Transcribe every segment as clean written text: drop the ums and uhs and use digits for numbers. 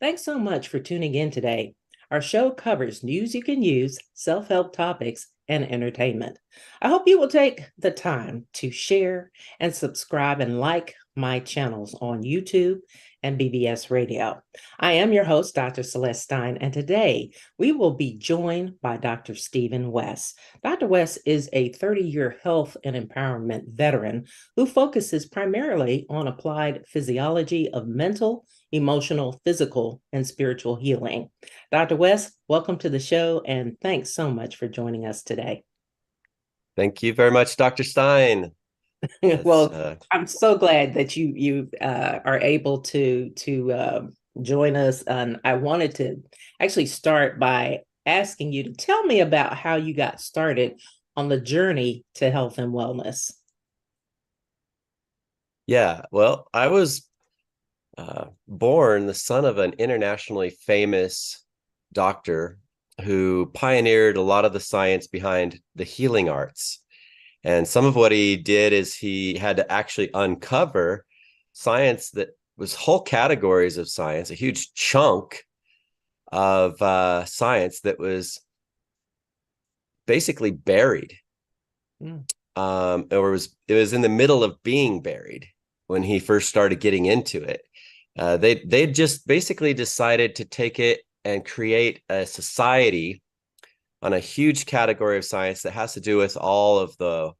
Thanks so much for tuning in today. Our show covers news you can use, self help topics, and entertainment. I hope you will take the time to share and subscribe and like my channels on YouTube and BBS Radio. I am your host, Dr. Celeste Stein, and today we will be joined by Dr. Stephen West. Dr. West is a 30-year health and empowerment veteran who focuses primarily on applied physiology of mental, emotional, physical, and spiritual healing. Dr. West, welcome to the show, and thanks so much for joining us today. Thank you very much, Dr. Stein. Well, I'm so glad that you are able to join us. And I wanted to actually start by asking you to tell me about how you got started on the journey to health and wellness. Yeah, well, I was born the son of an internationally famous doctor who pioneered a lot of the science behind the healing arts. And some of what he did is he had to actually uncover science that was whole categories of science, a huge chunk of science that was basically buried. Or it was in the middle of being buried when he first started getting into it. They just basically decided to take it and create a society on a huge category of science that has to do with all of the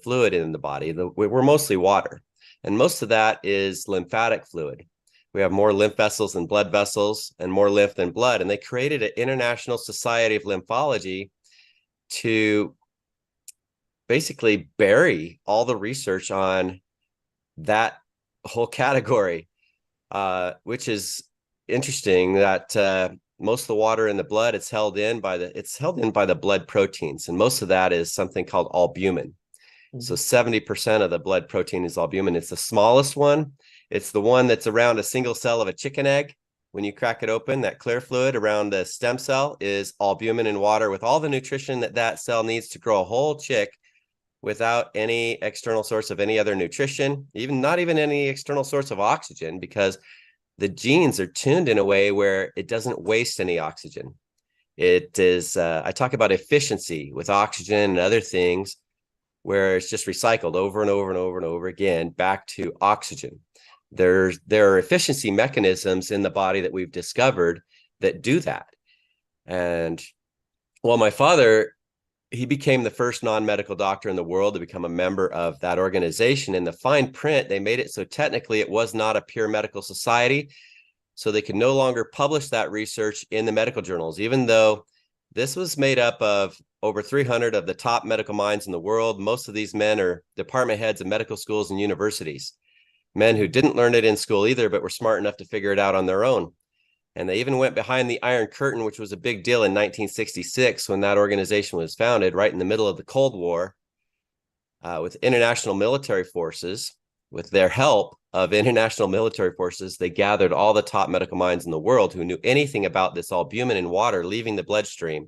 fluid in the body. We're mostly water, and most of that is lymphatic fluid. We have more lymph vessels than blood vessels and more lymph than blood. And they created an International Society of Lymphology to basically bury all the research on that whole category, which is interesting that most of the water in the blood, it's held in by the blood proteins. And most of that is something called albumin. Mm-hmm. So 70% of the blood protein is albumin. It's the smallest one. It's the one that's around a single cell of a chicken egg. When you crack it open, that clear fluid around the stem cell is albumin in water with all the nutrition that cell needs to grow a whole chick without any external source of any other nutrition, not even any external source of oxygen, because the genes are tuned in a way where it doesn't waste any oxygen. It is, I talk about efficiency with oxygen and other things, where it's just recycled over and over and over and over again back to oxygen. There are efficiency mechanisms in the body that we've discovered that do that. And well, my father, he became the first non-medical doctor in the world to become a member of that organization. In the fine print, they made it so technically it was not a pure medical society, so they could no longer publish that research in the medical journals, even though this was made up of over 300 of the top medical minds in the world. Most of these men are department heads of medical schools and universities, men who didn't learn it in school either, but were smart enough to figure it out on their own. And they even went behind the Iron Curtain, which was a big deal in 1966 when that organization was founded, right in the middle of the Cold War, with international military forces. With their help of international military forces, they gathered all the top medical minds in the world who knew anything about this albumin in water leaving the bloodstream.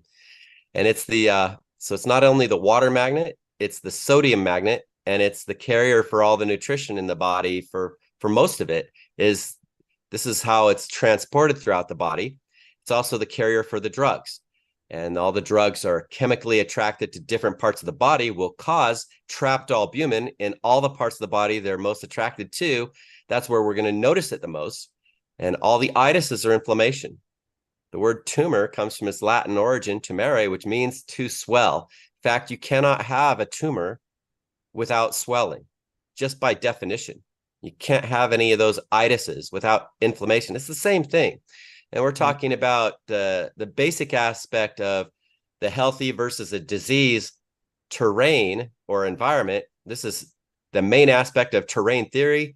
And it's so it's not only the water magnet, it's the sodium magnet, and it's the carrier for all the nutrition in the body for most of it. This is how it's transported throughout the body. It's also the carrier for the drugs. And all the drugs are chemically attracted to different parts of the body, will cause trapped albumin in all the parts of the body they're most attracted to. That's where we're going to notice it the most. And all the itises are inflammation. The word tumor comes from its Latin origin, tumere, which means to swell. In fact, you cannot have a tumor without swelling, just by definition. You can't have any of those itises without inflammation. It's the same thing. And we're talking about the basic aspect of the healthy versus a disease terrain or environment. This is the main aspect of terrain theory.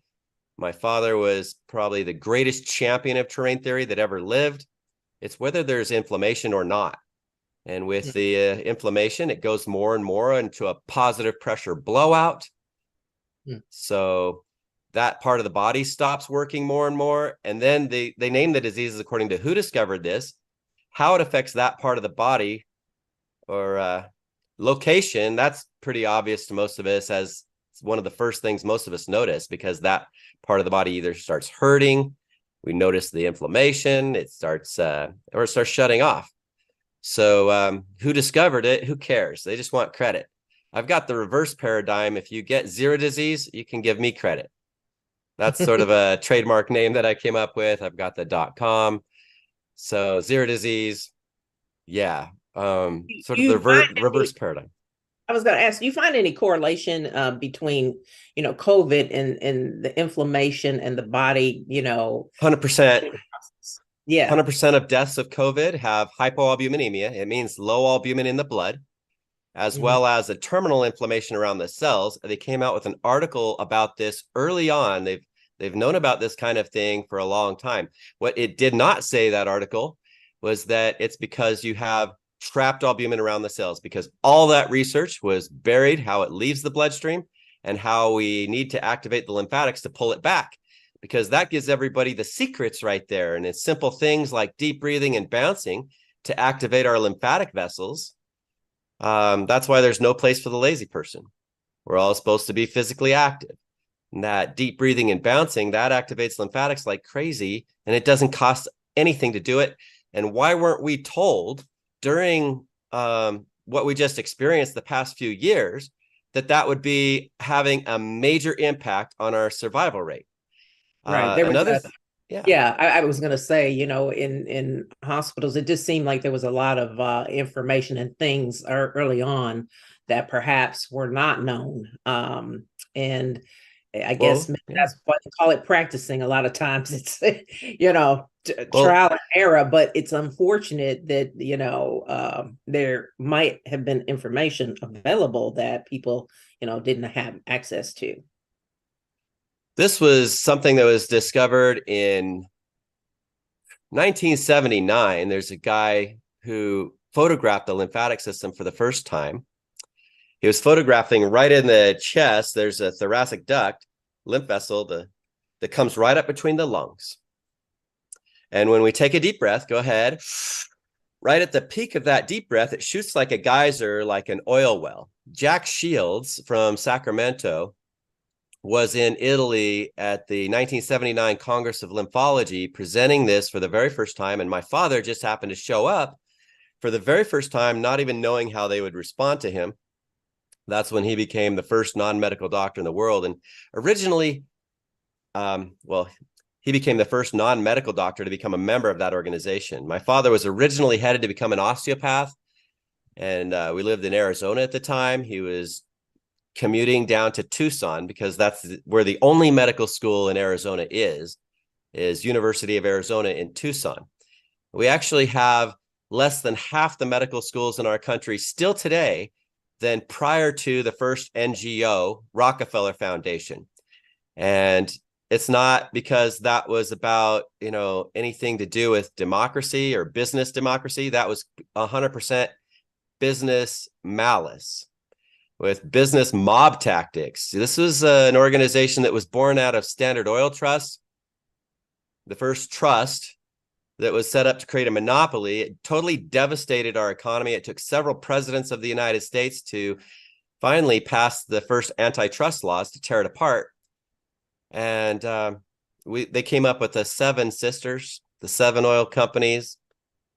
My father was probably the greatest champion of terrain theory that ever lived. It's whether there's inflammation or not. And with the inflammation, it goes more and more into a positive pressure blowout. So that part of the body stops working more and more. And then they name the diseases according to who discovered this, how it affects that part of the body, or location. That's pretty obvious to most of us, as one of the first things most of us notice, because that part of the body either starts hurting, We notice the inflammation. It starts shutting off. So who discovered it? Who cares? They just want credit. I've got the reverse paradigm. If you get zero disease, you can give me credit. That's sort of a trademark name that I came up with. I've got the .com. So zero disease. Yeah. Sort of the reverse paradigm. I was going to ask, do you find any correlation between, COVID and the inflammation and the body, 100%. Yeah. 100% of deaths of COVID have hypoalbuminemia. It means low albumin in the blood, as well as a terminal inflammation around the cells. They came out with an article about this early on. They've known about this kind of thing for a long time. What it did not say, that article, was that it's because you have trapped albumin around the cells, because all that research was buried, how it leaves the bloodstream and how we need to activate the lymphatics to pull it back, because that gives everybody the secrets right there. And it's simple things like deep breathing and bouncing to activate our lymphatic vessels. That's why there's no place for the lazy person. We're all supposed to be physically active. And that deep breathing and bouncing, that activates lymphatics like crazy, and it doesn't cost anything to do it. And why weren't we told during what we just experienced the past few years that would be having a major impact on our survival rate? Right. There was yeah. I was going to say, in hospitals, it just seemed like there was a lot of information and things early on that perhaps were not known. And I guess that's why they call it practicing. A lot of times it's, trial and error, but it's unfortunate that, there might have been information available that people, didn't have access to. This was something that was discovered in 1979. There's a guy who photographed the lymphatic system for the first time. He was photographing right in the chest. There's a thoracic duct, lymph vessel, that comes right up between the lungs. And when we take a deep breath, go ahead, right at the peak of that deep breath, it shoots like a geyser, like an oil well. Jack Shields from Sacramento was in Italy at the 1979 Congress of Lymphology presenting this for the very first time. And my father just happened to show up for the very first time, not even knowing how they would respond to him. That's when he became the first non-medical doctor in the world. And originally, he became the first non-medical doctor to become a member of that organization. My father was originally headed to become an osteopath, and we lived in Arizona at the time. He was commuting down to Tucson because that's where the only medical school in Arizona is University of Arizona in Tucson. We actually have less than half the medical schools in our country still today than prior to the first NGO, Rockefeller Foundation. And it's not because that was about, anything to do with democracy or business democracy. That was 100% business malice, with business mob tactics. This was an organization that was born out of Standard Oil Trust, the first trust that was set up to create a monopoly. It totally devastated our economy. It took several presidents of the United States to finally pass the first antitrust laws to tear it apart. And they came up with the 7 sisters, the 7 oil companies.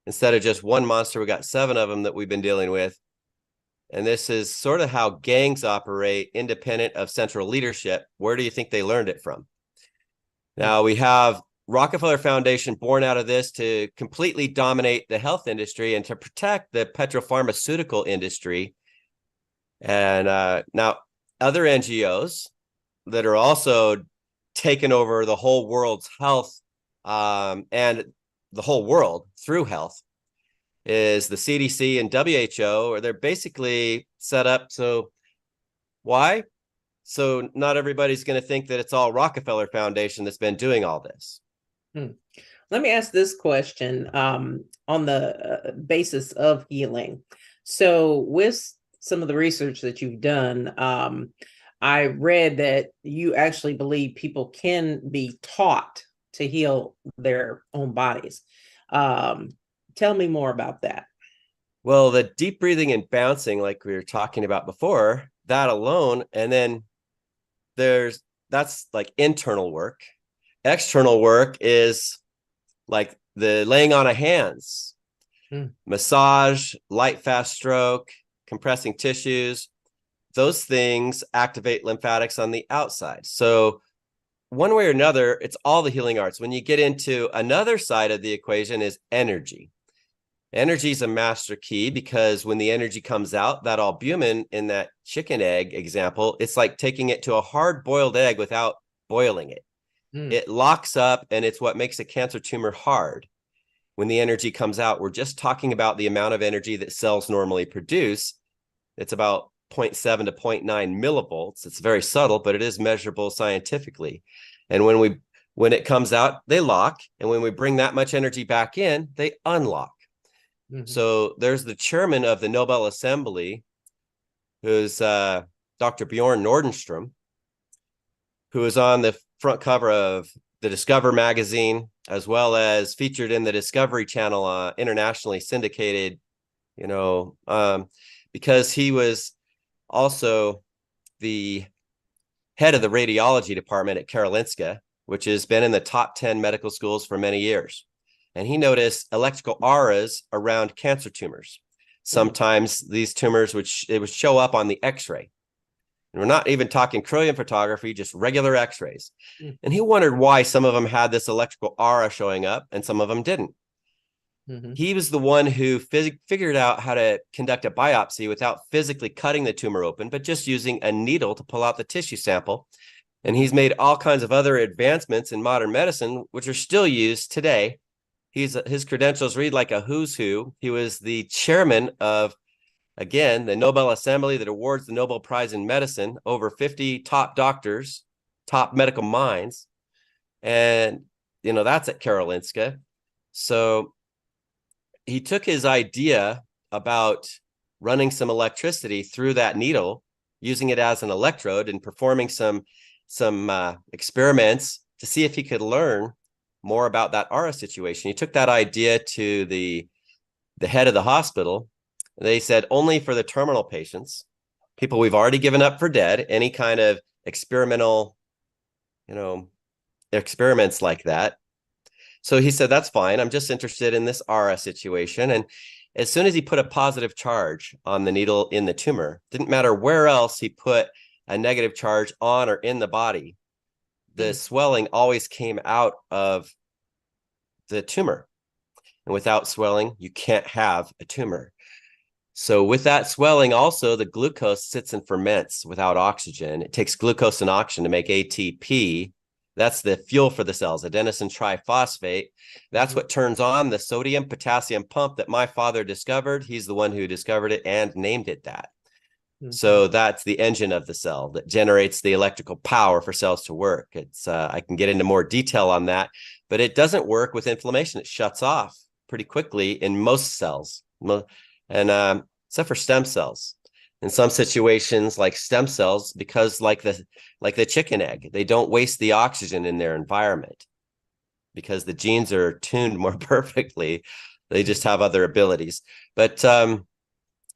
Instead of just one monster, we got 7 of them that we've been dealing with. And this is sort of how gangs operate, independent of central leadership. Where do you think they learned it from? Now we have Rockefeller Foundation born out of this to completely dominate the health industry and to protect the petropharmaceutical industry. And now other NGOs that are also taking over the whole world's health and the whole world through health is the CDC and WHO, or they're basically set up. So why? So not everybody's going to think that it's all Rockefeller Foundation that's been doing all this. Let me ask this question on the basis of healing. So with some of the research that you've done, I read that you actually believe people can be taught to heal their own bodies. Tell me more about that. Well, the deep breathing and bouncing, like we were talking about before, that alone, and then that's like internal work. External work is like the laying on of hands, massage, light, fast stroke, compressing tissues. Those things activate lymphatics on the outside. So one way or another, it's all the healing arts. When you get into another side of the equation is energy. Energy is a master key because when the energy comes out, that albumin in that chicken egg example, it's like taking it to a hard boiled egg without boiling it. It locks up, and it's what makes a cancer tumor hard. When the energy comes out, we're just talking about the amount of energy that cells normally produce. It's about 0.7 to 0.9 millivolts. It's very subtle, but it is measurable scientifically. And when it comes out, they lock. And when we bring that much energy back in, they unlock. So there's the chairman of the Nobel Assembly, who's Dr. Bjorn Nordenstrom, who is on the front cover of the Discover magazine, as well as featured in the Discovery Channel, internationally syndicated, because he was also the head of the radiology department at Karolinska, which has been in the top 10 medical schools for many years. And he noticed electrical auras around cancer tumors. Sometimes these tumors would show up on the X-ray. And we're not even talking Kirlian photography, just regular X-rays. And he wondered why some of them had this electrical aura showing up and some of them didn't. He was the one who figured out how to conduct a biopsy without physically cutting the tumor open, but just using a needle to pull out the tissue sample. And he's made all kinds of other advancements in modern medicine, which are still used today. His credentials read like a who's who. He was the chairman of, again, the Nobel Assembly that awards the Nobel Prize in Medicine, over 50 top doctors, top medical minds. And, that's at Karolinska. So he took his idea about running some electricity through that needle, using it as an electrode and performing some experiments to see if he could learn more about that aura situation. He took that idea to the head of the hospital. They said only for the terminal patients, people we've already given up for dead, any kind of experimental, experiments like that. So he said, that's fine. I'm just interested in this aura situation. And as soon as he put a positive charge on the needle in the tumor, didn't matter where else he put a negative charge on or in the body, the swelling always came out of the tumor. And without swelling, you can't have a tumor. So with that swelling, also the glucose sits and ferments without oxygen. It takes glucose and oxygen to make ATP. That's the fuel for the cells, adenosine triphosphate. That's what turns on the sodium potassium pump that my father discovered. He's the one who discovered it and named it that. So that's the engine of the cell that generates the electrical power for cells to work. It's I can get into more detail on that, but it doesn't work with inflammation. It shuts off pretty quickly in most cells, and except for stem cells. In some situations, like stem cells, because like the chicken egg, they don't waste the oxygen in their environment because the genes are tuned more perfectly. They just have other abilities. But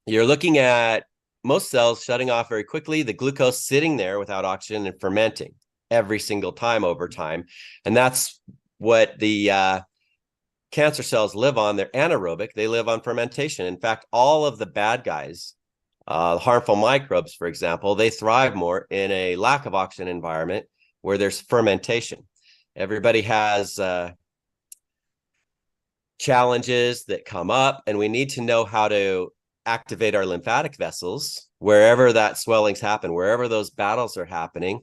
you're looking at most cells shutting off very quickly, the glucose sitting there without oxygen and fermenting every single time over time. And that's what the cancer cells live on. They're anaerobic. They live on fermentation. In fact, all of the bad guys, harmful microbes, for example, they thrive more in a lack of oxygen environment where there's fermentation. Everybody has challenges that come up, and we need to know how to activate our lymphatic vessels wherever that swellings happen, wherever those battles are happening,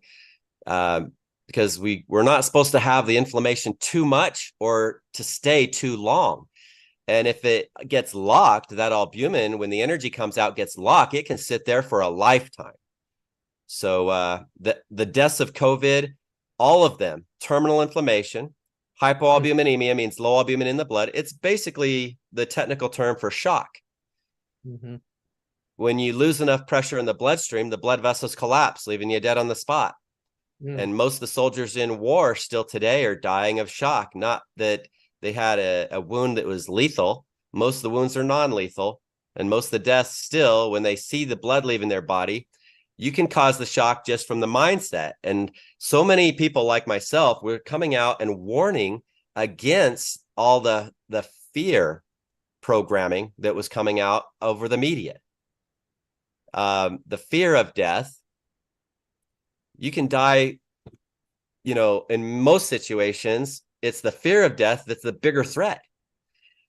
because we're not supposed to have the inflammation too much or to stay too long. And if it gets locked, that albumin, when the energy comes out, gets locked, it can sit there for a lifetime. So the deaths of COVID, all of them, terminal inflammation, hypoalbuminemia means low albumin in the blood. It's basically the technical term for shock. When you lose enough pressure in the bloodstream, the blood vessels collapse, leaving you dead on the spot. And most of the soldiers in war still today are dying of shock. Not that they had a wound that was lethal. Most of the wounds are non-lethal. And most of the deaths still, when they see the blood leaving their body, you can cause the shock just from the mindset. And so many people like myself, we're coming out and warning against all the fear programming that was coming out over the media. The fear of death. You can die, in most situations, it's the fear of death that's the bigger threat.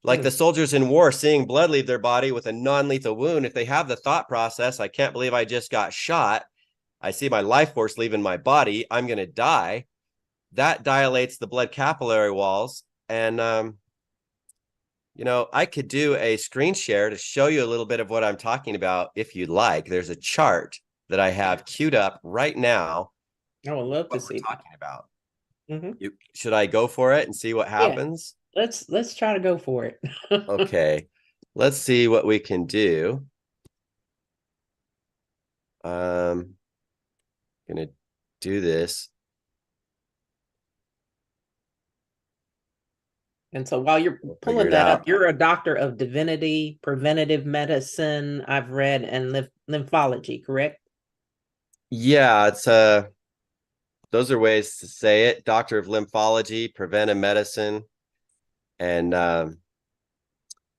Like the soldiers in war seeing blood leave their body with a non-lethal wound, if they have the thought process, I can't believe I just got shot, I see my life force leaving my body, I'm going to die, that dilates the blood capillary walls. And, I could do a screen share to show you a little bit of what I'm talking about if you'd like. There's a chart that I have queued up right now. I would love to see what we're talking about. Mm-hmm. Should I go for it and see what happens? Yeah. Let's try to go for it. Okay, let's see what we can do. Gonna do this. And so while you're pulling that up, you're a doctor of divinity, preventative medicine, I've read, and lymphology, correct? Yeah, it's those are ways to say it. Doctor of lymphology, preventive medicine, and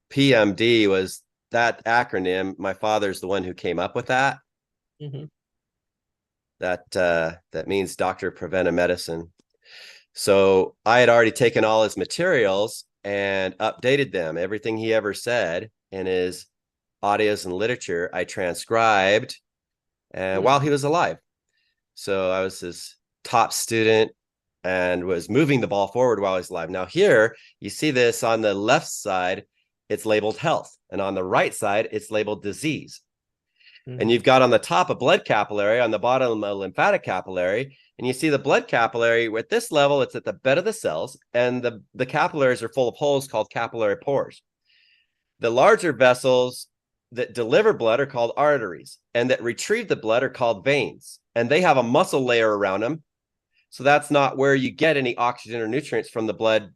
PMD was that acronym. My father's the one who came up with that. Mm-hmm. That means Doctor of Preventive Medicine. So I had already taken all his materials and updated them. Everything he ever said in his audios and literature, I transcribed while he was alive. So I was his top student and was moving the ball forward while he's alive. Now here, you see this on the left side, it's labeled health. And on the right side, it's labeled disease. Mm-hmm. And you've got on the top a blood capillary, on the bottom a lymphatic capillary. And you see the blood capillary at this level, it's at the bed of the cells, and the capillaries are full of holes called capillary pores. The larger vessels that deliver blood are called arteries, and that retrieve the blood are called veins. And they have a muscle layer around them. So that's not where you get any oxygen or nutrients from the blood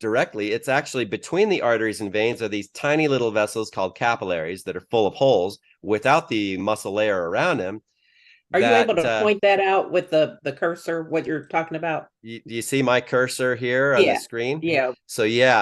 directly. It's actually between the arteries and veins are these tiny little vessels called capillaries that are full of holes without the muscle layer around them. Are you able to point that out with the cursor, what you're talking about? You see my cursor here on the screen? Yeah.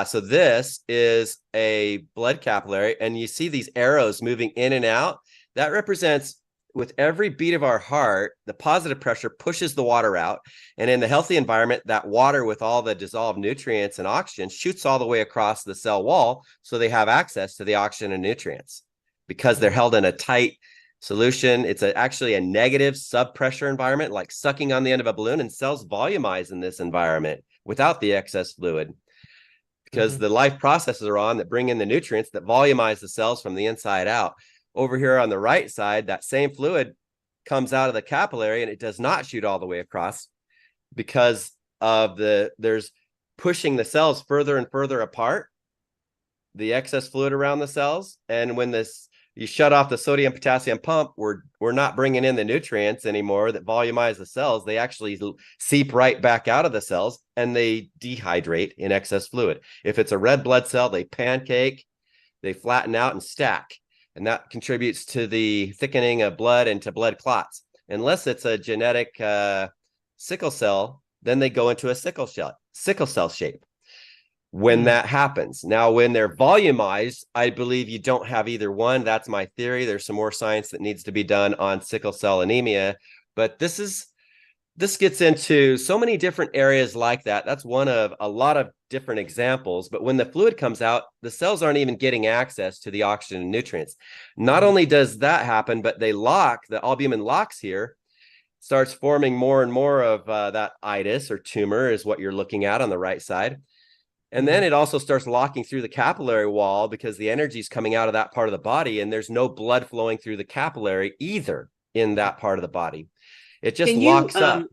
So this is a blood capillary, and you see these arrows moving in and out. That represents, with every beat of our heart, the positive pressure pushes the water out. And in the healthy environment, that water with all the dissolved nutrients and oxygen shoots all the way across the cell wall, so they have access to the oxygen and nutrients. Because they're held in a tight solution, it's actually a negative sub-pressure environment, like sucking on the end of a balloon, and cells volumize in this environment without the excess fluid. Because the life processes are on that bring in the nutrients that volumize the cells from the inside out. Over here on the right side, that same fluid comes out of the capillary, and it does not shoot all the way across because of there's pushing the cells further and further apart, the excess fluid around the cells. And when you shut off the sodium potassium pump, we're not bringing in the nutrients anymore that volumize the cells. They actually seep right back out of the cells, and they dehydrate in excess fluid. If it's a red blood cell, they pancake, they flatten out and stack. And that contributes to the thickening of blood and to blood clots. Unless it's a genetic sickle cell, then they go into a sickle cell shape when that happens. Now, when they're volumized, I believe you don't have either one. That's my theory. There's some more science that needs to be done on sickle cell anemia. But this gets into so many different areas like that. That's one of a lot of different examples. But when the fluid comes out, the cells aren't even getting access to the oxygen and nutrients. Not only does that happen, but the albumin locks here, starts forming more and more of that itis or tumor is what you're looking at on the right side. And then it also starts locking through the capillary wall because the energy is coming out of that part of the body, and there's no blood flowing through the capillary either in that part of the body. It just locks up.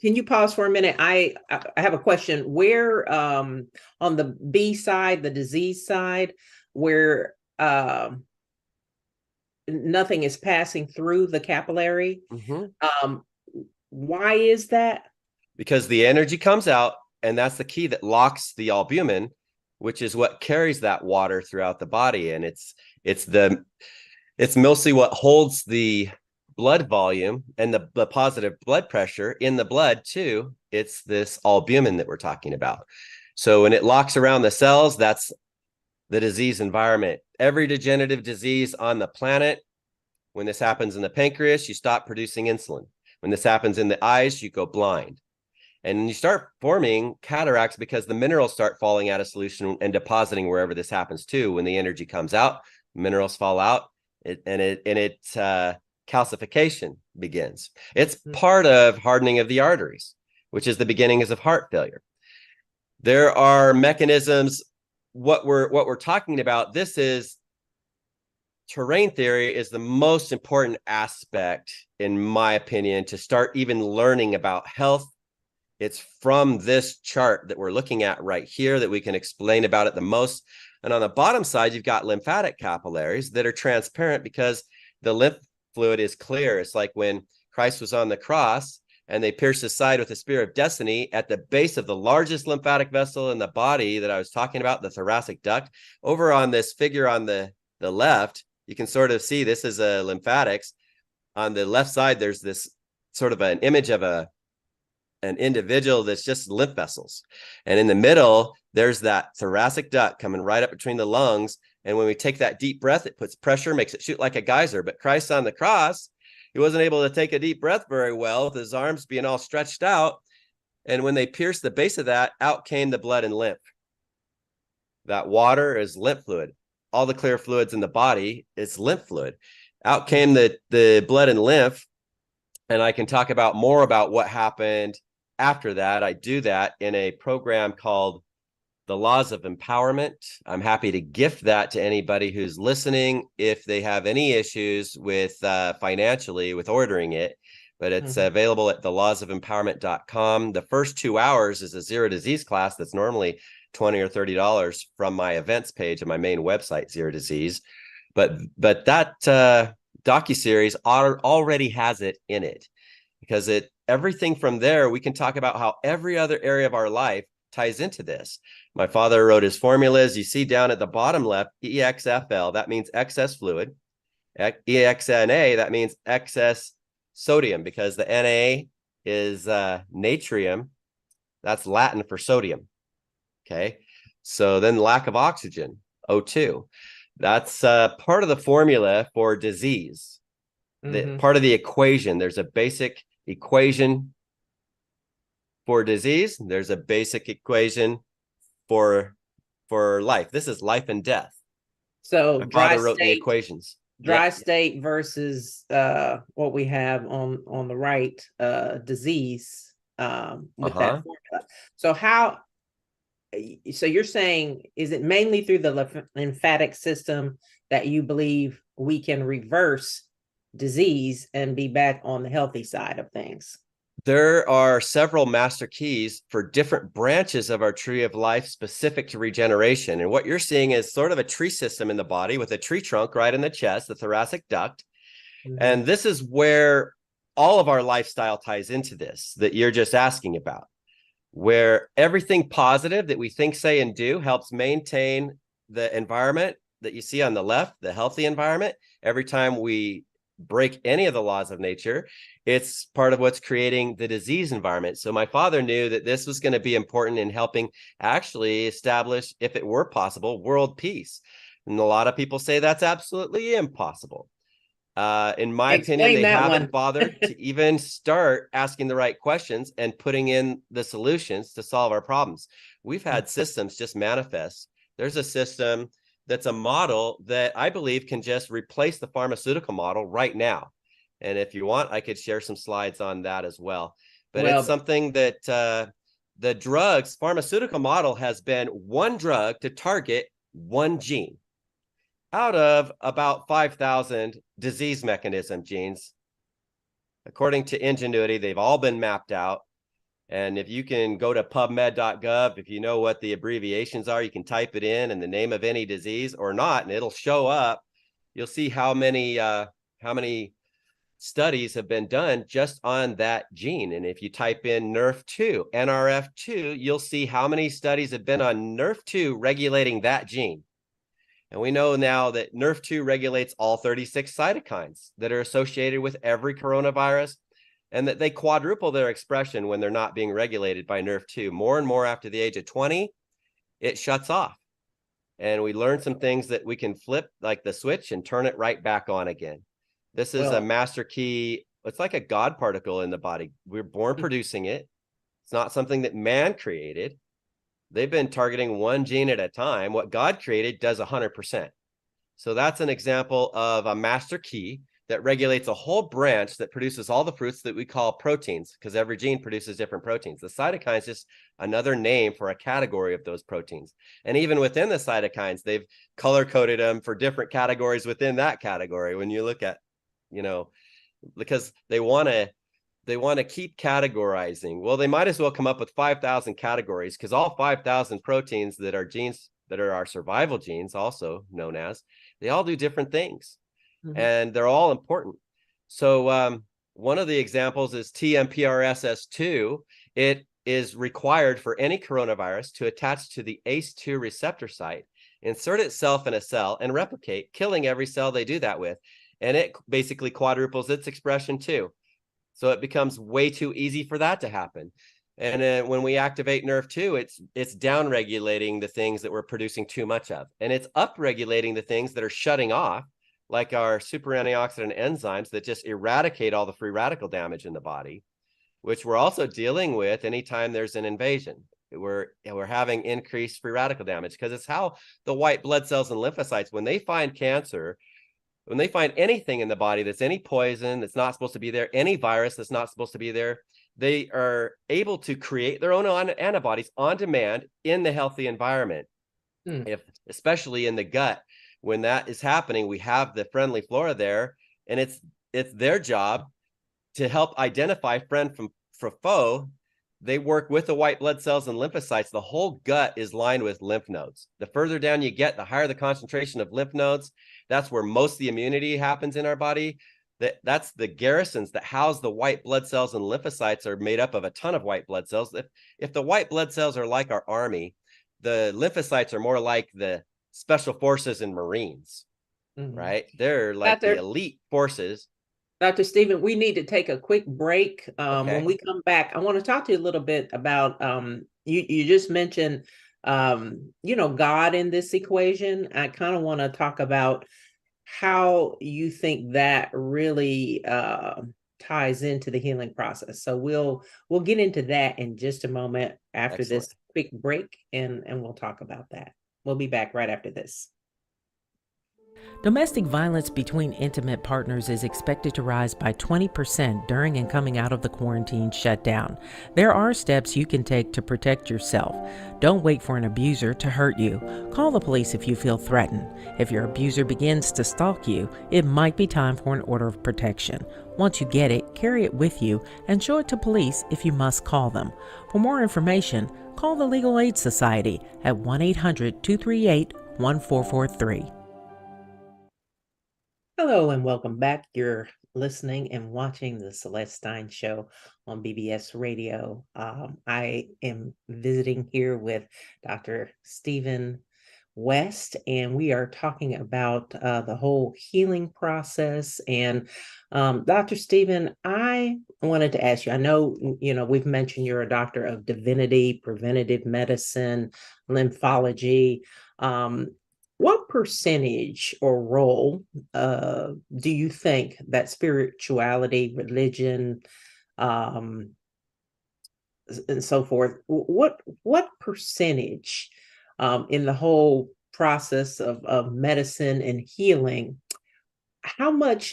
Can you pause for a minute? I have a question. Where on the B side, the disease side, where nothing is passing through the capillary, why is that? Because the energy comes out, and that's the key that locks the albumin, which is what carries that water throughout the body. And it's mostly what holds the blood volume and the positive blood pressure in the blood too, it's this albumin that we're talking about. So when it locks around the cells, that's the disease environment. Every degenerative disease on the planet, when this happens in the pancreas, you stop producing insulin. When this happens in the eyes, you go blind. And you start forming cataracts because the minerals start falling out of solution and depositing wherever this happens too. When the energy comes out, minerals fall out, calcification begins. It's part of hardening of the arteries, which is the beginnings of heart failure. There are mechanisms. What we're talking about, this is terrain theory, is the most important aspect, in my opinion, to start even learning about health. It's from this chart that we're looking at right here that we can explain about it the most. And on the bottom side, you've got lymphatic capillaries that are transparent because the lymph fluid is clear. It's like when Christ was on the cross and they pierced his side with the spear of destiny at the base of the largest lymphatic vessel in the body that I was talking about, the thoracic duct. Over on this figure on the left, you can sort of see this is a lymphatics. On the left side, there's this sort of an image of an individual that's just lymph vessels. And in the middle, there's that thoracic duct coming right up between the lungs. And when we take that deep breath, it puts pressure, makes it shoot like a geyser. But Christ on the cross, he wasn't able to take a deep breath very well with his arms being all stretched out. And when they pierced the base of that, out came the blood and lymph. That water is lymph fluid. All the clear fluids in the body is lymph fluid. Out came the blood and lymph. And I can talk about more about what happened after that. I do that in a program called The Laws of Empowerment. I'm happy to gift that to anybody who's listening if they have any issues with financially with ordering it. But it's available at thelawsofempowerment.com. The first 2 hours is a zero disease class that's normally $20 or $30 from my events page on my main website, Zero Disease. But that docuseries already has it in it, because everything from there, we can talk about how every other area of our life ties into this. My father wrote his formulas. You see down at the bottom left, EXFL, that means excess fluid. EXNA, that means excess sodium, because the Na is natrium. That's Latin for sodium. Okay. So then lack of oxygen, O2. That's part of the formula for disease. Part of the equation. There's a basic equation for disease. There's a basic equation for life. This is life and death. So my father wrote the equations. Dry state versus what we have on the right, disease with that formula. So you're saying, is it mainly through the lymphatic system that you believe we can reverse disease and be back on the healthy side of things? There are several master keys for different branches of our tree of life specific to regeneration. And what you're seeing is sort of a tree system in the body with a tree trunk right in the chest, the thoracic duct. And this is where all of our lifestyle ties into this that you're just asking about, where everything positive that we think, say, and do helps maintain the environment that you see on the left, the healthy environment. Every time we break any of the laws of nature, it's part of what's creating the disease environment. So my father knew that this was going to be important in helping actually establish, if it were possible, world peace. And a lot of people say that's absolutely impossible. In my opinion, they haven't bothered to even start asking the right questions and putting in the solutions to solve our problems. We've had systems just manifest. There's a system that's a model that I believe can just replace the pharmaceutical model right now. And if you want, I could share some slides on that as well. But it's something that the pharmaceutical model has been one drug to target one gene out of about 5,000 disease mechanism genes. According to Ingenuity, they've all been mapped out. And if you can go to pubmed.gov, if you know what the abbreviations are, you can type it in and the name of any disease or not, and it'll show up. You'll see how many studies have been done just on that gene. And if you type in NRF2, NRF2, you'll see how many studies have been on NRF2 regulating that gene. And we know now that NRF2 regulates all 36 cytokines that are associated with every coronavirus, and that they quadruple their expression when they're not being regulated by NRF2. More and more after the age of 20, it shuts off. And we learn some things that we can flip like the switch and turn it right back on again. This is a master key. It's like a God particle in the body. We're born producing it. It's not something that man created. They've been targeting one gene at a time. What God created does 100%. So that's an example of a master key that regulates a whole branch that produces all the fruits that we call proteins, because every gene produces different proteins. The cytokine is just another name for a category of those proteins. And even within the cytokines, they've color coded them for different categories within that category. When you look at, because they want to keep categorizing. Well, they might as well come up with 5,000 categories, because all 5,000 proteins that are genes that are our survival genes, also known as, they all do different things. And they're all important. So one of the examples is TMPRSS2. It is required for any coronavirus to attach to the ACE2 receptor site, insert itself in a cell, and replicate, killing every cell they do that with. And it basically quadruples its expression too. So it becomes way too easy for that to happen. And when we activate NRF2, it's down-regulating the things that we're producing too much of. And it's up-regulating the things that are shutting off, like our super antioxidant enzymes that just eradicate all the free radical damage in the body, which we're also dealing with anytime there's an invasion. We're having increased free radical damage, because it's how the white blood cells and lymphocytes, when they find cancer, when they find anything in the body that's any poison that's not supposed to be there, any virus that's not supposed to be there, they are able to create their own antibodies on demand in the healthy environment. Especially in the gut. When that is happening, we have the friendly flora there, and it's their job to help identify friend from foe. They work with the white blood cells and lymphocytes. The whole gut is lined with lymph nodes. The further down you get, the higher the concentration of lymph nodes. That's where most of the immunity happens in our body. That's the garrisons that house the white blood cells, and lymphocytes are made up of a ton of white blood cells. If the white blood cells are like our army, the lymphocytes are more like the special forces and Marines, right? They're like the elite forces. Dr. Steven, we need to take a quick break. When we come back, I want to talk to you a little bit about, you just mentioned, God in this equation. I kind of want to talk about how you think that really ties into the healing process. So we'll get into that in just a moment after this quick break, and we'll talk about that. We'll be back right after this. Domestic violence between intimate partners is expected to rise by 20% during and coming out of the quarantine shutdown. There are steps you can take to protect yourself. Don't wait for an abuser to hurt you. Call the police if you feel threatened. If your abuser begins to stalk you, it might be time for an order of protection. Once you get it, carry it with you and show it to police if you must call them. For more information, call the Legal Aid Society at 1-800-238-1443. Hello and welcome back. You're listening and watching the Celeste Stein Show on BBS Radio. I am visiting here with Dr. Steven West, and we are talking about the whole healing process. And Dr. Steven, I wanted to ask you, I know, we've mentioned you're a doctor of divinity, preventative medicine, lymphology. What percentage or role do you think that spirituality, religion, and so forth, what percentage in the whole process of medicine and healing, how much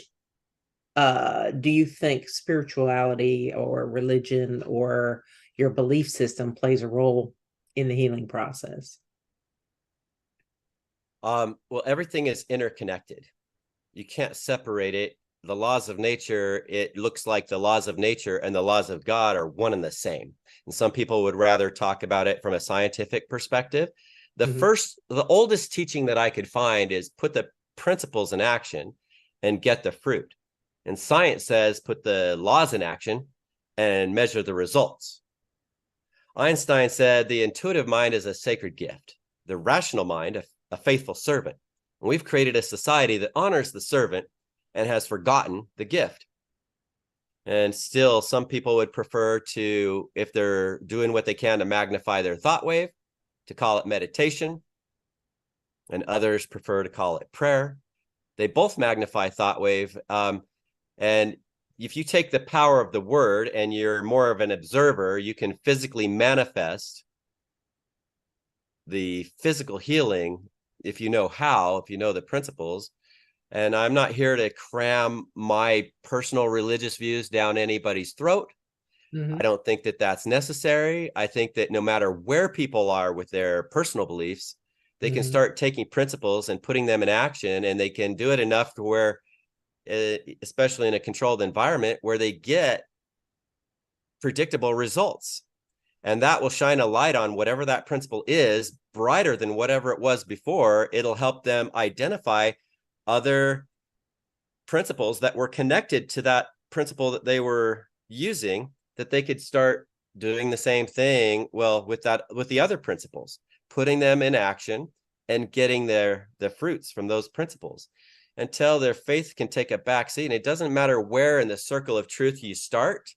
do you think spirituality or religion or your belief system plays a role in the healing process? Well, everything is interconnected. You can't separate it. The laws of nature, it looks like the laws of nature and the laws of God are one and the same. And some people would rather talk about it from a scientific perspective. The oldest teaching that I could find is put the principles in action and get the fruit. And science says put the laws in action and measure the results. Einstein said the intuitive mind is a sacred gift, the rational mind, a faithful servant. We've created a society that honors the servant and has forgotten the gift. And still, some people would prefer to, if they're doing what they can to magnify their thought wave, to call it meditation, and others prefer to call it prayer. They both magnify thought wave. And if you take the power of the word and you're more of an observer, you can physically manifest the physical healing if you know how, if you know the principles. And I'm not here to cram my personal religious views down anybody's throat. I don't think that that's necessary. I think that no matter where people are with their personal beliefs, they can start taking principles and putting them in action, and they can do it enough to where, especially in a controlled environment, where they get predictable results. And that will shine a light on whatever that principle is, brighter than whatever it was before. It'll help them identify other principles that were connected to that principle that they were using, that they could start doing the same thing, well, with the other principles, putting them in action and getting the fruits from those principles until their faith can take a back seat. And it doesn't matter where in the circle of truth you start.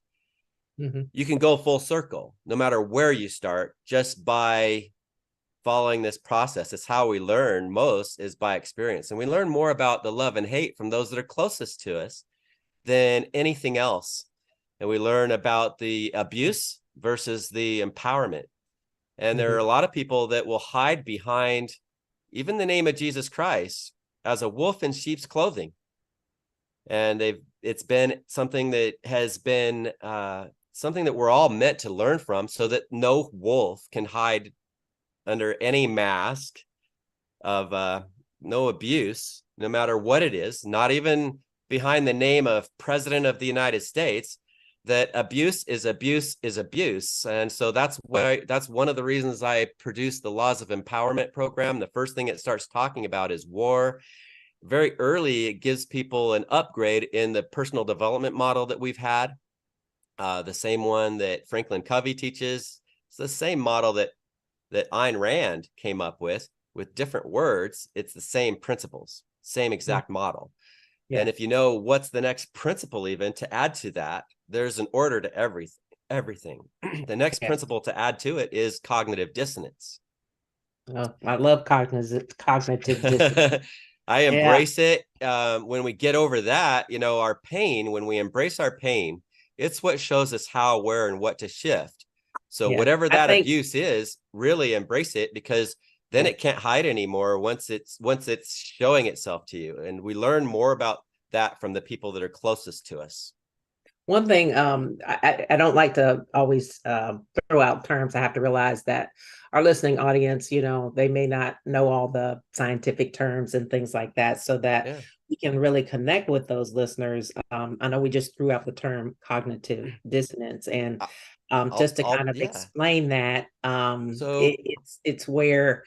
You can go full circle no matter where you start, just by following this process. It's how we learn most, is by experience. And we learn more about the love and hate from those that are closest to us than anything else. And we learn about the abuse versus the empowerment. And there are a lot of people that will hide behind even the name of Jesus Christ as a wolf in sheep's clothing. And it's been something that has been something that we're all meant to learn from, so that no wolf can hide under any mask of no abuse, no matter what it is, not even behind the name of President of the United States. That abuse is abuse is abuse. And so that's one of the reasons I produced the Laws of Empowerment program. The first thing it starts talking about is war. Very early, it gives people an upgrade in the personal development model that we've had. The same one that Franklin Covey teaches. It's the same model that Ayn Rand came up with different words. It's the same principles, same exact model. Yeah. And if you know what's the next principle even to add to that, there's an order to everything. The next principle to add to it is cognitive dissonance. Oh, I love cognitive dissonance. I embrace it. When we get over that, our pain, when we embrace our pain, it's what shows us how, where, and what to shift. So whatever that abuse is, really embrace it, because then it can't hide anymore once it's showing itself to you. And we learn more about that from the people that are closest to us. One thing, I don't like to always throw out terms. I have to realize that our listening audience, they may not know all the scientific terms and things like that, so that we can really connect with those listeners. I know we just threw out the term cognitive dissonance, and just to kind of explain that, it's where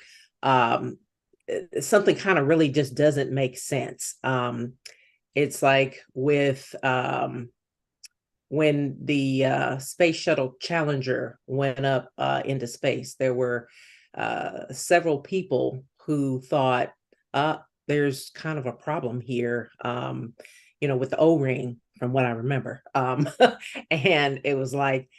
something kind of really just doesn't make sense. It's like with when the Space Shuttle Challenger went up into space, there were several people who thought, there's kind of a problem here, with the O-ring, from what I remember. And it was like,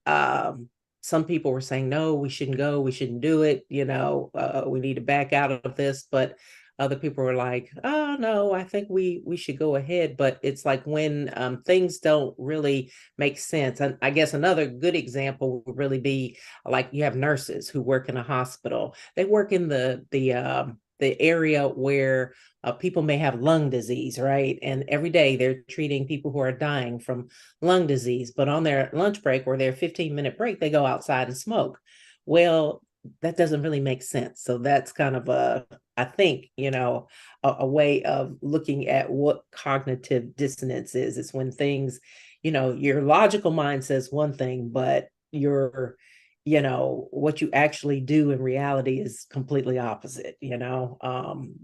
some people were saying, no, we shouldn't go, we shouldn't do it, we need to back out of this. But other people were like, oh no, I think we should go ahead. But it's like when things don't really make sense. And I guess another good example would really be like, you have nurses who work in a hospital. They work in the area where people may have lung disease, right? And every day they're treating people who are dying from lung disease. But on their lunch break or their 15-minute break, they go outside and smoke. Well, that doesn't really make sense. So that's kind of I think, a way of looking at what cognitive dissonance is. It's when things, your logical mind says one thing, but what you actually do in reality is completely opposite. Do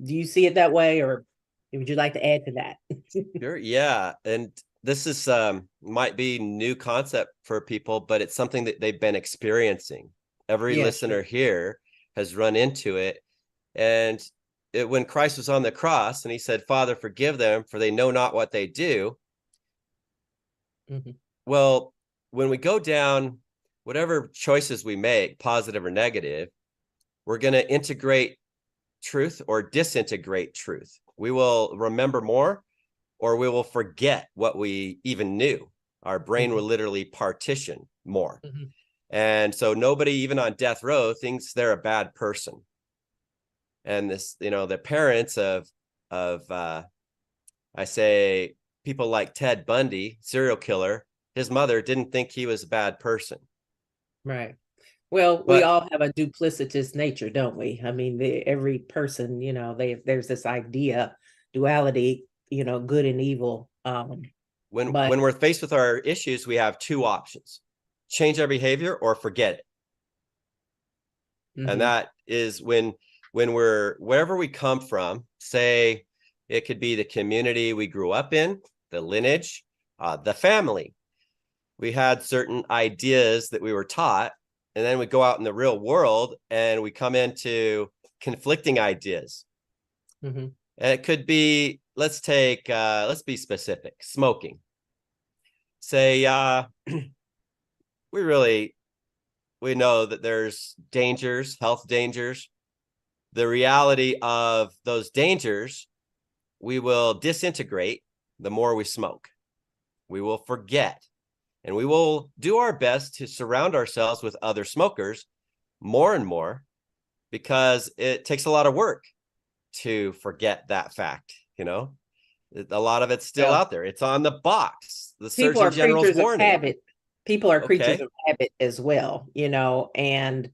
you see it that way, or would you like to add to that? Sure. Yeah. And this is might be new concept for people, but it's something that they've been experiencing. Every listener here has run into it. And when Christ was on the cross and he said, Father, forgive them, for they know not what they do. Mhm. Well, when we go down, whatever choices we make, positive or negative, we're going to integrate truth or disintegrate truth. We will remember more, or we will forget what we even knew. Our brain will Mhm. literally partition more. Mhm. And so nobody, even on death row, thinks they're a bad person. And this, the parents of I say people like Ted Bundy, serial killer, his mother didn't think he was a bad person. Right. Well, we But all have a duplicitous nature, don't we? I mean, every person, there's this idea, duality, good and evil. But when we're faced with our issues, we have two options: change our behavior or forget it. And mhm, that is when we're wherever we come from, say it could be the community we grew up in, the lineage, the family. We had certain ideas that we were taught, and then we go out in the real world and we come into conflicting ideas. mhm, And it could be, let's be specific, smoking. Say we really we know that there's dangers, health dangers. The reality of those dangers, we will disintegrate the more we smoke. We will forget, and we will do our best to surround ourselves with other smokers more and more, because it takes a lot of work to forget that fact. A lot of it's still yeah. out there. It's on the box, the People Surgeon are General's creatures of warning. habit. People are creatures Okay. of habit as well, and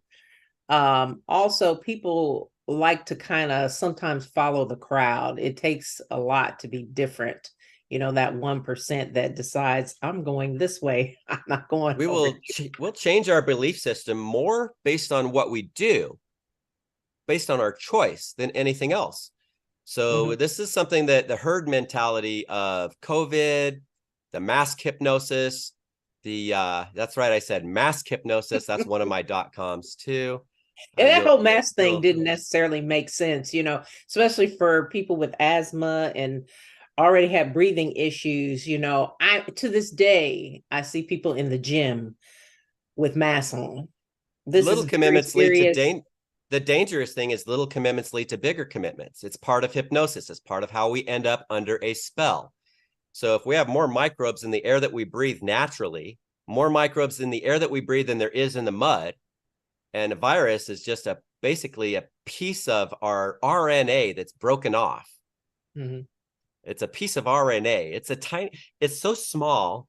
also people like to kind of sometimes follow the crowd. It takes a lot to be different. That 1% that decides I'm going this way, I'm not going over We'll change our belief system more based on what we do, based on our choice, than anything else. here. So this is something that the herd mentality of COVID, the mask hypnosis, the that's right, I said mask hypnosis. That's one of my .coms too. And that You'll whole mask thing you'll didn't necessarily make sense, especially for people with asthma and already have breathing issues. I to this day I see people in the gym with masks on. This little is very commitments lead to serious. the dangerous thing is little commitments lead to bigger commitments. It's part of hypnosis. It's part of how we end up under a spell. So if we have more microbes in the air that we breathe naturally, more microbes in the air that we breathe than there is in the mud, and a virus is just basically a piece of our RNA that's broken off. Mhm. It's a piece of RNA. It's so small.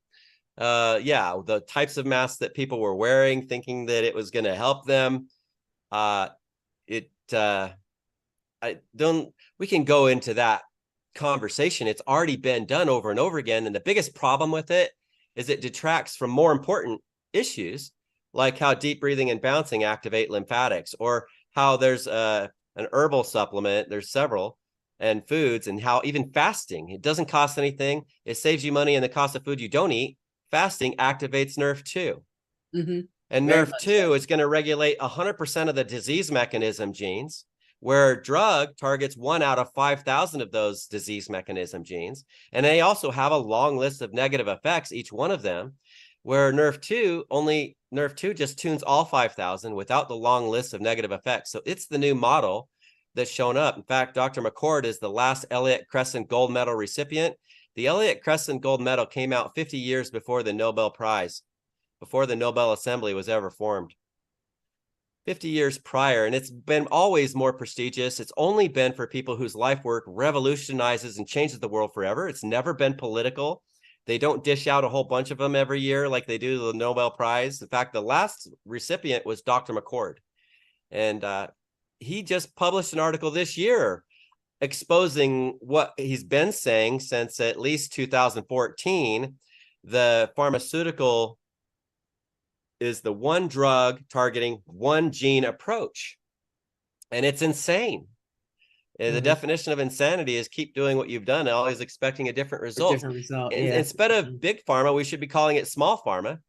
Yeah, the types of masks that people were wearing, thinking that it was going to help them. Uh, it, I don't, we can go into that conversation. It's already been done over and over again. And the biggest problem with it is it detracts from more important issues, like how deep breathing and bouncing activate lymphatics, or how there's an herbal supplement, there's several, and foods, and how even fasting, it doesn't cost anything. It saves you money in the cost of food you don't eat. Fasting activates NRF2. Mhm. And Very much NRF2 so. is going to regulate 100% of the disease mechanism genes, where drug targets 1 out of 5,000 of those disease mechanism genes. And they also have a long list of negative effects, each one of them, where NRF2 just tunes all 5,000 without the long list of negative effects. So it's the new model that's shown up. In fact, Dr. McCord is the last Elliott Crescent Gold Medal recipient. The Elliott Crescent Gold Medal came out 50 years before the Nobel Prize, before the Nobel Assembly was ever formed. 50 years prior, and it's been always more prestigious. It's only been for people whose life work revolutionizes and changes the world forever. It's never been political. They don't dish out a whole bunch of them every year like they do the Nobel Prize. In fact, the last recipient was Dr. McCord. And he just published an article this year exposing what he's been saying since at least 2014. The pharmaceutical is the one drug targeting one gene approach. And it's insane. The Mhm. definition of insanity is keep doing what you've done, always expecting a different A result. different result. And Yeah. instead of Mhm. big pharma, we should be calling it small pharma.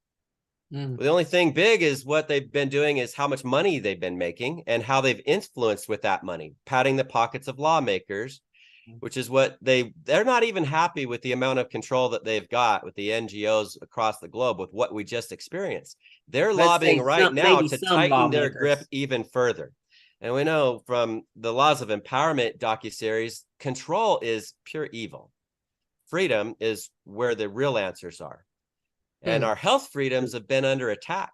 Mm. The only thing big is what they've been doing is how much money they've been making and how they've influenced with that money, padding the pockets of lawmakers, which is what they're not even happy with the amount of control that they've got with the NGOs across the globe with what we just experienced. They're Let's lobbying say right some, now maybe to some tighten their grip lawmakers. even further. And we know from the Laws of Empowerment docuseries, control is pure evil. Freedom is where the real answers are. And Hmm. our health freedoms have been under attack.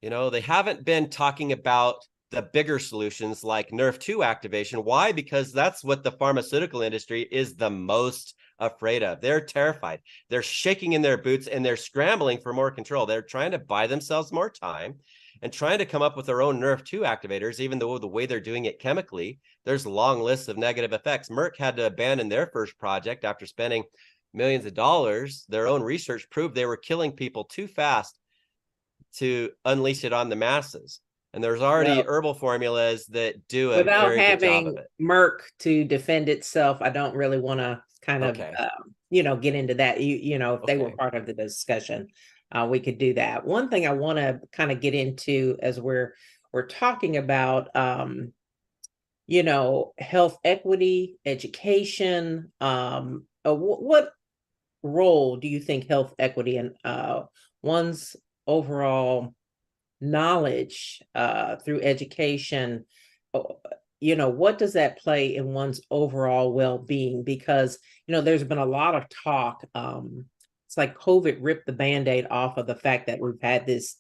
They haven't been talking about the bigger solutions like Nerf2 activation. Why? Because that's what the pharmaceutical industry is the most afraid of. They're terrified. They're shaking in their boots and they're scrambling for more control. They're trying to buy themselves more time and trying to come up with their own Nerf2 activators, even though the way they're doing it chemically, there's long lists of negative effects. Merck had to abandon their first project after spending millions of dollars. Their own research proved they were killing people too fast to unleash it on the masses. And there's already Well, herbal formulas that do a without very good job of having it. Merck to defend itself, I don't really want to kind of, Okay. get into that. If they were Okay. part of the discussion, we could do that. One thing I want to kind of get into as we're talking about, health equity, education. What role do you think health equity and one's overall knowledge through education, uh, what does that play in one's overall well-being? Because there's been a lot of talk, it's like COVID ripped the band-aid off of the fact that we've had this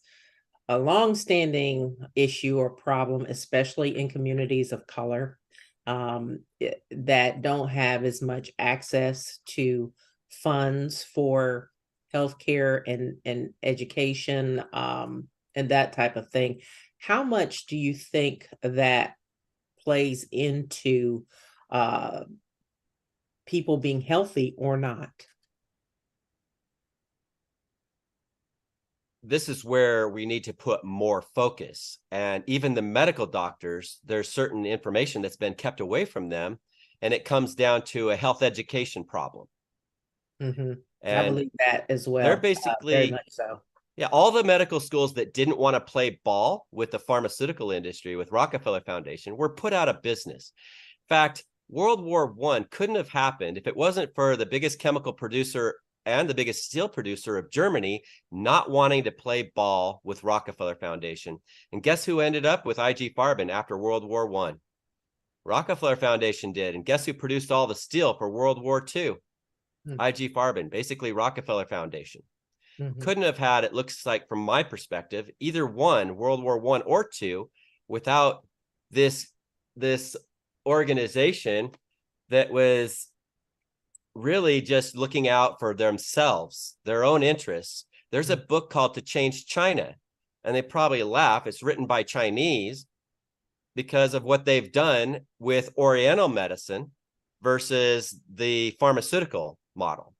a long-standing issue or problem, especially in communities of color, that don't have as much access to funds for healthcare and education, and that type of thing. How much do you think that plays into uh, people being healthy or not? This is where we need to put more focus. And even the medical doctors, there's certain information that's been kept away from them. And it comes down to a health education problem. Hmm. I And believe that as they're well, very basically, much so. yeah, all the medical schools that didn't want to play ball with the pharmaceutical industry, with Rockefeller Foundation, were put out of business. In fact, World War One couldn't have happened if it wasn't for the biggest chemical producer and the biggest steel producer of Germany not wanting to play ball with Rockefeller Foundation. And guess who ended up with IG Farben after World War One? Rockefeller Foundation did. And guess who produced all the steel for World War Two? IG Farben, basically Rockefeller Foundation. Mm-hmm. Couldn't have had, it looks like from my perspective, either one, World War One or two, without this organization that was really just looking out for themselves, their own interests. There's a book called To Change China, and they probably laugh. It's written by Chinese because of what they've done with Oriental medicine versus the pharmaceutical model.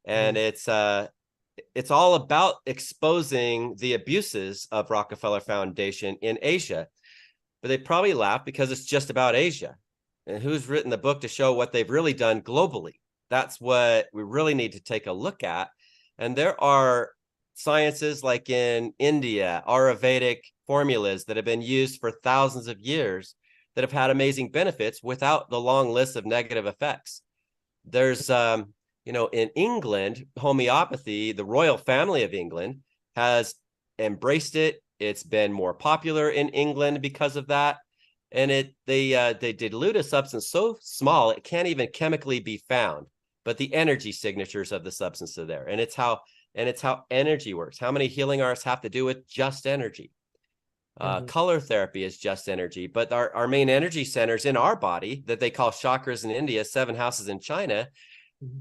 And it's all about exposing the abuses of Rockefeller Foundation in Asia. But they probably laugh because it's just about Asia. And who's written the book to show what they've really done globally? That's what we really need to take a look at. And there are sciences like in India, Ayurvedic formulas that have been used for thousands of years that have had amazing benefits without the long list of negative effects. There's in England, homeopathy, the royal family of England has embraced it. It's been more popular in England because of that. And they dilute a substance so small it can't even chemically be found, but the energy signatures of the substance are there. And it's how energy works. How many healing arts have to do with just energy? Color therapy is just energy, but our main energy centers in our body that they call chakras in India, 7 houses in China,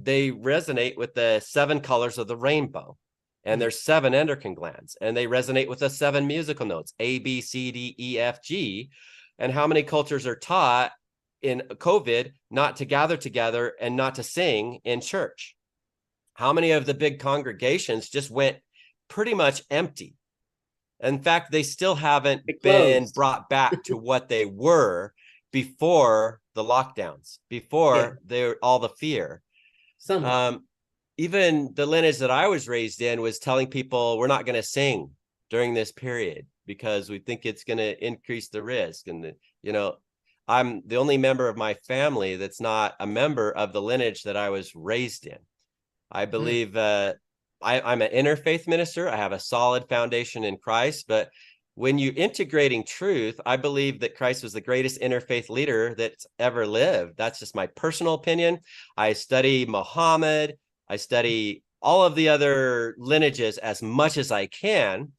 they resonate with the 7 colors of the rainbow. And there's 7 endocrine glands, and they resonate with the 7 musical notes, A, B, C, D, E, F, G. And how many cultures are taught in COVID not to gather together and not to sing in church? How many of the big congregations just went pretty much empty? In fact, they still haven't been brought back to what they were before the lockdowns, before all the fear. Somewhat. even the lineage that I was raised in was telling people we're not going to sing during this period because we think it's going to increase the risk. And, I'm the only member of my family that's not a member of the lineage that I was raised in. I believe I'm an interfaith minister. I have a solid foundation in Christ, but when you're integrating truth, I believe that Christ was the greatest interfaith leader that's ever lived. That's just my personal opinion. I study Muhammad. I study all of the other lineages as much as I can.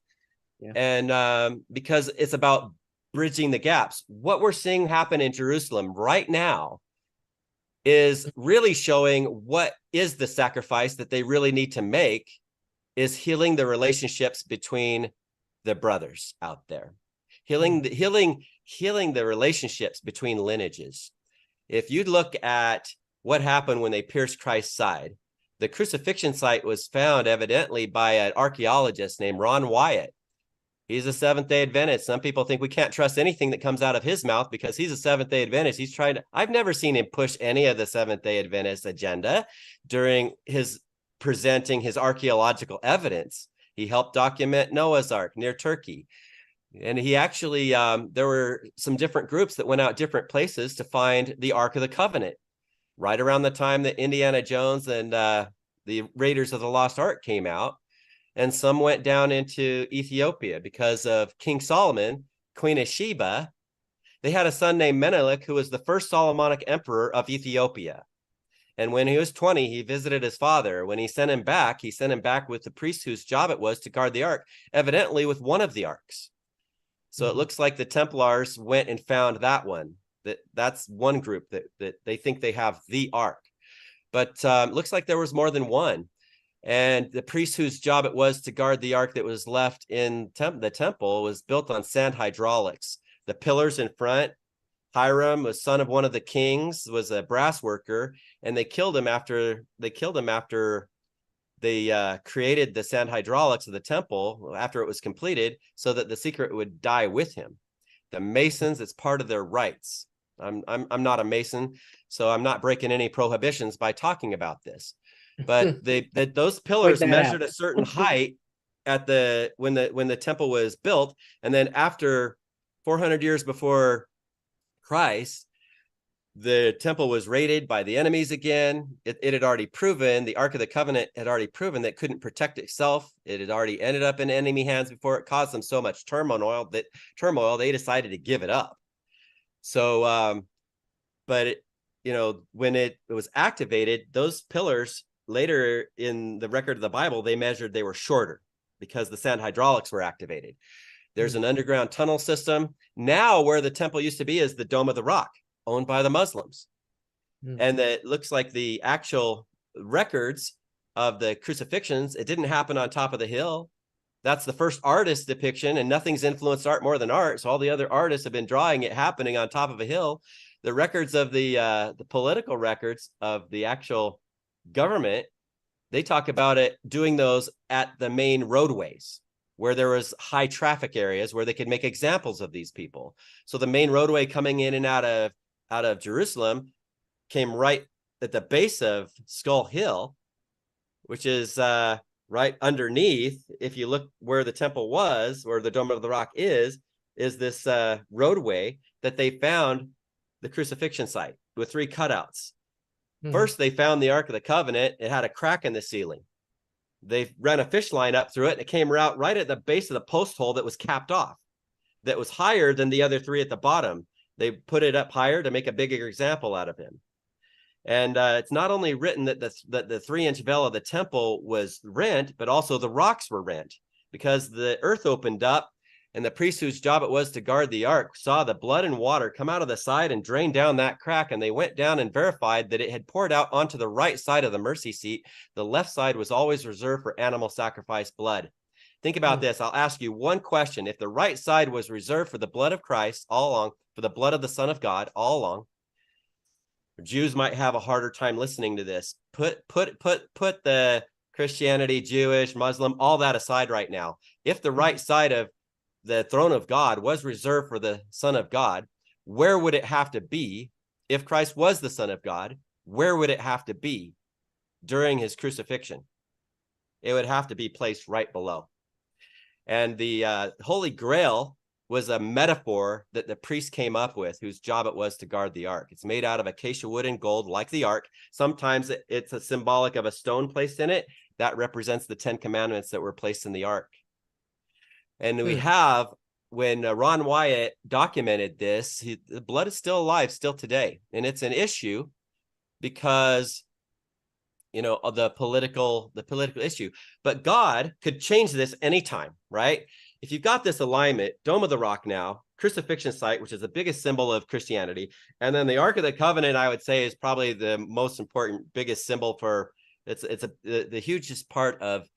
Yeah. And because it's about bridging the gaps. What we're seeing happen in Jerusalem right now is really showing what is the sacrifice that they really need to make, is healing the relationships between the brothers out there, healing the relationships between lineages. If you look at what happened when they pierced Christ's side, the crucifixion site was found evidently by an archaeologist named Ron Wyatt. He's a Seventh-day Adventist. Some people think we can't trust anything that comes out of his mouth because he's a Seventh-day Adventist. He's trying to, I've never seen him push any of the Seventh-day Adventist agenda during his presenting his archaeological evidence. He helped document Noah's Ark near Turkey. And he actually, there were some different groups that went out different places to find the Ark of the Covenant, right around the time that Indiana Jones and the Raiders of the Lost Ark came out. And some went down into Ethiopia because of King Solomon, Queen of Sheba. They had a son named Menelik, who was the first Solomonic emperor of Ethiopia. And when he was 20, he visited his father. When he sent him back with the priest whose job it was to guard the ark, evidently with one of the arks. So it looks like the Templars went and found that one. That's one group that they think they have the ark. But it looks like there was more than one. And the priest whose job it was to guard the ark that was left in the temple was built on sand hydraulics. The pillars in front, Hiram was son of one of the kings, was a brass worker, and they killed him after they created the sand hydraulics of the temple after it was completed, so that the secret would die with him. The Masons, it's part of their rites. I'm not a Mason, so I'm not breaking any prohibitions by talking about this. But those pillars measured a certain height at when the temple was built, and then after 400 years before Christ, the temple was raided by the enemies again. It had already proven, the Ark of the Covenant had already proven that it couldn't protect itself. It had already ended up in enemy hands before it caused them so much turmoil they decided to give it up. So, but when it was activated, those pillars later in the record of the Bible, they measured they were shorter because the sand hydraulics were activated. There's an underground tunnel system. Now where the temple used to be is the Dome of the Rock, owned by the Muslims. And it looks like the actual records of the crucifixions, it didn't happen on top of the hill. That's the first artist depiction, and nothing's influenced art more than art. So all the other artists have been drawing it happening on top of a hill. The records of the political records of the actual government, they talk about it doing those at the main roadways where there was high traffic areas where they could make examples of these people. So the main roadway coming in and out of Jerusalem came right at the base of Skull Hill, which is right underneath. If you look where the temple was, where the Dome of the Rock is this roadway that they found the crucifixion site with 3 cutouts. First, they found the Ark of the Covenant. It had a crack in the ceiling. They ran a fish line up through it, and it came out right at the base of the post hole that was capped off, that was higher than the other 3 at the bottom. They put it up higher to make a bigger example out of him. And it's not only written that the 3-inch veil of the temple was rent, but also the rocks were rent, because the earth opened up, and the priest whose job it was to guard the ark saw the blood and water come out of the side and drain down that crack. And they went down and verified that it had poured out onto the right side of the mercy seat. The left side was always reserved for animal sacrifice blood. Think about this. I'll ask you one question. If the right side was reserved for the blood of Christ all along, for the blood of the Son of God all along, Jews might have a harder time listening to this. Put the Christianity, Jewish, Muslim, all that aside right now. If the right side of the throne of God was reserved for the Son of God, where would it have to be? If Christ was the Son of God, where would it have to be? during his crucifixion. It would have to be placed right below. And the Holy Grail was a metaphor that the priest came up with, whose job it was to guard the ark. It's made out of acacia wood and gold, like the ark. Sometimes it's a symbolic of a stone placed in it. That represents the 10 commandments that were placed in the ark. And we have, when Ron Wyatt documented this, the blood is still alive still today. And it's an issue because, you know, of the political issue. But God could change this anytime, right? If you've got this alignment, Dome of the Rock now, crucifixion site, which is the biggest symbol of Christianity, and then the Ark of the Covenant, I would say, is probably the most important, biggest symbol for the hugest part of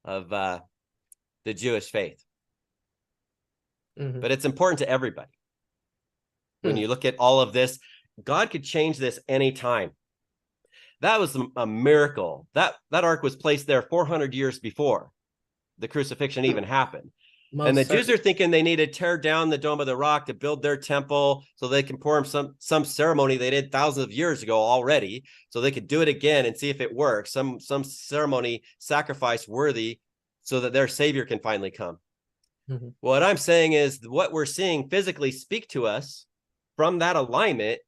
the Jewish faith. But it's important to everybody. When you look at all of this, God could change this anytime. That was a miracle. That ark was placed there 400 years before the crucifixion even happened. And the Jews are thinking they need to tear down the Dome of the Rock to build their temple so they can perform some ceremony they did thousands of years ago already, so they could do it again and see if it works. Some ceremony, sacrifice worthy, so that their Savior can finally come. What I'm saying is what we're seeing physically speak to us from that alignment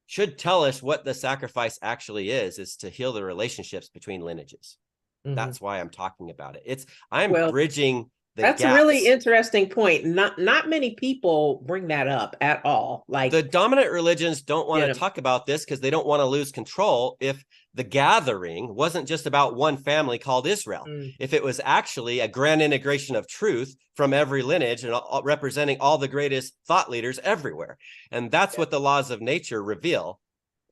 should tell us what the sacrifice actually is to heal the relationships between lineages. That's why I'm talking about it. I'm bridging the gaps. That's a really interesting point. Not many people bring that up at all. Like, the dominant religions don't want to talk about this because they don't want to lose control. If the gathering wasn't just about one family called Israel, if it was actually a grand integration of truth from every lineage and representing all the greatest thought leaders everywhere. And that's what the laws of nature reveal,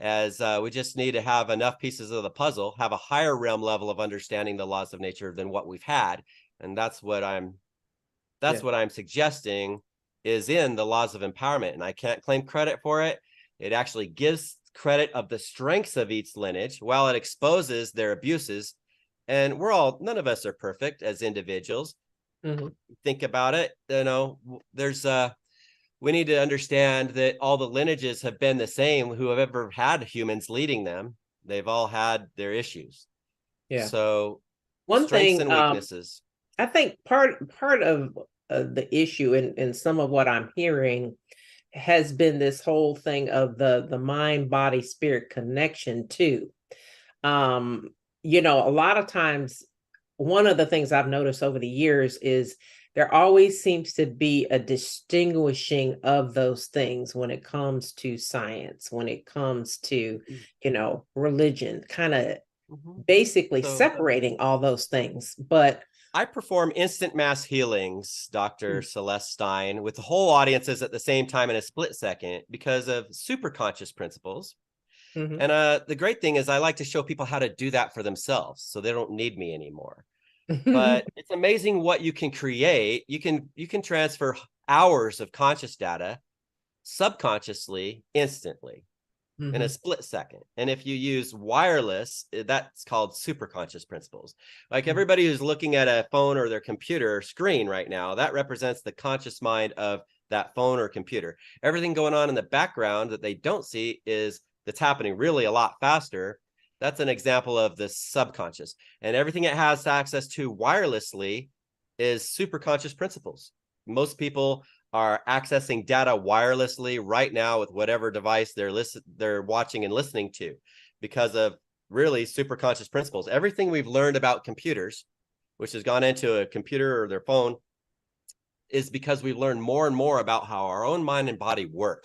as we just need to have enough pieces of the puzzle, have a higher realm level of understanding the laws of nature than what we've had. And that's what I'm suggesting is in the laws of empowerment. And I can't claim credit for it. It actually gives credit of the strengths of each lineage while it exposes their abuses. And none of us are perfect as individuals. Think about it. You know, we need to understand that all the lineages have been the same who have ever had humans leading them. They've all had their issues. So one strengths thing, and weaknesses. I think part of the issue and some of what I'm hearing has been this whole thing of the mind, body, spirit connection too. You know, a lot of times, one of the things I've noticed over the years is there always seems to be a distinguishing of those things when it comes to science, when it comes to, you know, religion, kind of basically separating all those things. But I perform instant mass healings, Dr. Celeste Stein, with the whole audiences at the same time in a split second because of superconscious principles. And the great thing is I like to show people how to do that for themselves so they don't need me anymore. But it's amazing what you can create. You can transfer hours of conscious data subconsciously, instantly, in a split second. And if you use wireless, that's called superconscious principles. Like everybody who's looking at a phone or their computer screen right now, that represents the conscious mind of that phone or computer. Everything going on in the background that they don't see that's happening really a lot faster. That's an example of the subconscious. And everything it has access to wirelessly is superconscious principles. Most people are accessing data wirelessly right now with whatever device they're watching and listening to because of really superconscious principles. Everything we've learned about computers, which has gone into a computer or their phone, is because we've learned more and more about how our own mind and body work.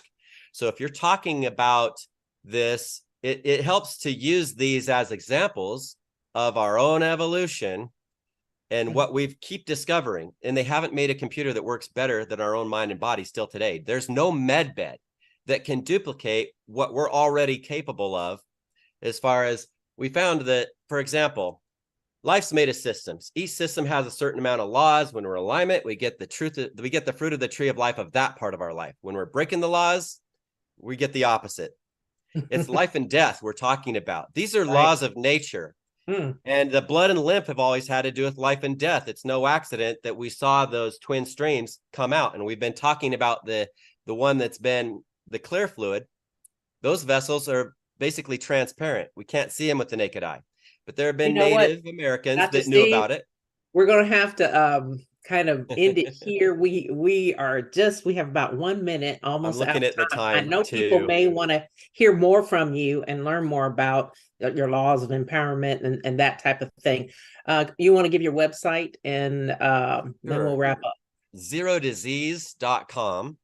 So if you're talking about this, it helps to use these as examples of our own evolution and what we keep discovering. And they haven't made a computer that works better than our own mind and body still today. There's no med bed that can duplicate what we're already capable of. As far as we found that, for example, life's made of systems. Each system has a certain amount of laws. When we're in alignment, we get the fruit of the tree of life of that part of our life. When we're breaking the laws, we get the opposite. It's life and death we're talking about. These are laws of nature. And the blood and lymph have always had to do with life and death. It's no accident that we saw those twin streams come out. And we've been talking about the one that's been the clear fluid. Those vessels are basically transparent. We can't see them with the naked eye. but there have You been know what, Native Americans Dr. that knew Steve, about it. we're going to have to kind of end it here. We have about 1 minute, I'm almost out looking at the of time. I time know people too. may want to hear more from you and learn more about your laws of empowerment and that type of thing. You want to give your website, and then we'll Sure. wrap up. Zerodisese.com.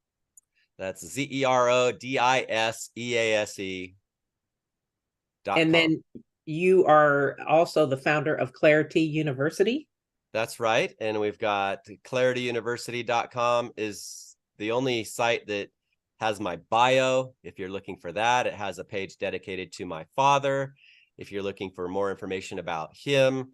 That's ZERODISEASE.com. And then you are also the founder of Clarity University. That's right. And we've got clarityuniversity.com is the only site that has my bio. If you're looking for that, it has a page dedicated to my father. If you're looking for more information about him,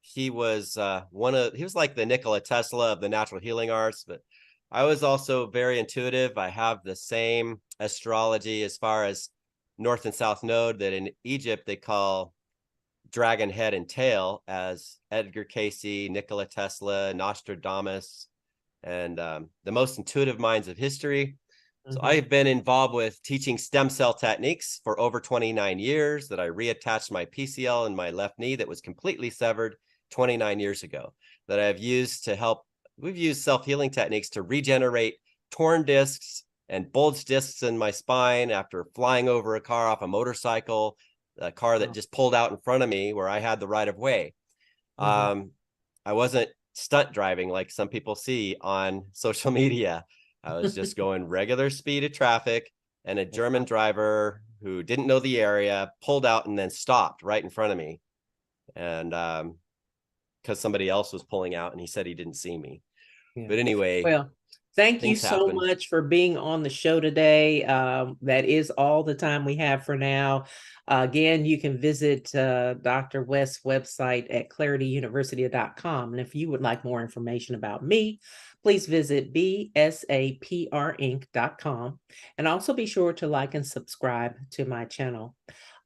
he was he was like the Nikola Tesla of the natural healing arts, but I was also very intuitive. I have the same astrology as far as north and south node that in Egypt they call dragon head and tail, as Edgar Cayce, Nikola Tesla, Nostradamus, and the most intuitive minds of history. So I've been involved with teaching stem cell techniques for over 29 years, that I reattached my PCL in my left knee that was completely severed 29 years ago, that I've used to help. We've used self-healing techniques to regenerate torn discs and bulged discs in my spine after flying over a car off a motorcycle, a car that just pulled out in front of me where I had the right of way. I wasn't stunt driving like some people see on social media. I was just going regular speed of traffic, and a German driver who didn't know the area pulled out and then stopped right in front of me. And because somebody else was pulling out, and he said he didn't see me. Yeah. But anyway, well, thank you things so happen. much for being on the show today. That is all the time we have for now. Again, you can visit Dr. West's website at clarityuniversity.com. And if you would like more information about me, please visit bsaprinc.com. And also be sure to like and subscribe to my channel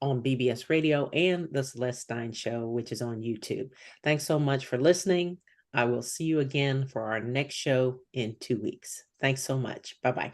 on BBS Radio and The Celeste Stein Show, which is on YouTube. Thanks so much for listening. I will see you again for our next show in 2 weeks. Thanks so much. Bye-bye.